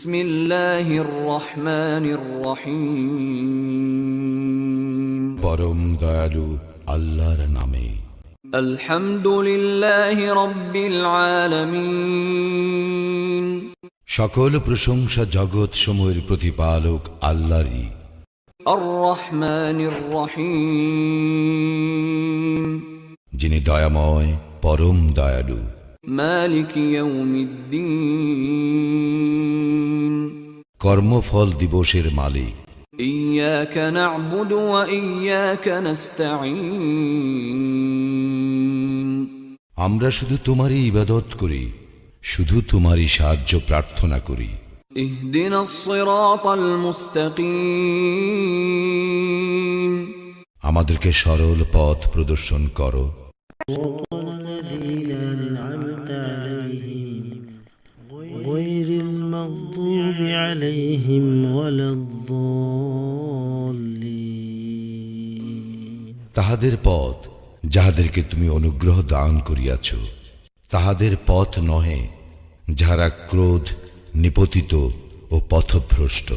বিসমিল্লাহির রহমানির রহিম। পরম দয়ালু আল্লাহর নামে। আলহামদুলিল্লাহি রাব্বিল আলামিন। সকল প্রশংসা জগৎ সমূহের প্রতিপালক আল্লাহরই। আর রহমানির রহিম। যিনি দয়াময় পরম দয়ালু। মালিক ইয়াউমিদ্দিন। কর্মফল দিবসের মালিক। ইয়্যাকা না'বুদু ওয়া ইয়্যাকা নাস্তাঈন। আমরা শুধু তোমারই ইবাদত করি, শুধু তোমারই সাহায্য প্রার্থনা করি। ইহদিনাস সিরাতাল মুস্তাকিম। আমাদেরকে সরল পথ প্রদর্শন করো। غير المغضوب عليهم ولا الضالين তাহাদের পথ যাহাদেরকে তুমি অনুগ্রহ দান করিয়াছ, তাহাদের পথ নহে যাহারা ক্রোধ নিপতিত ও পথভ্রষ্ট।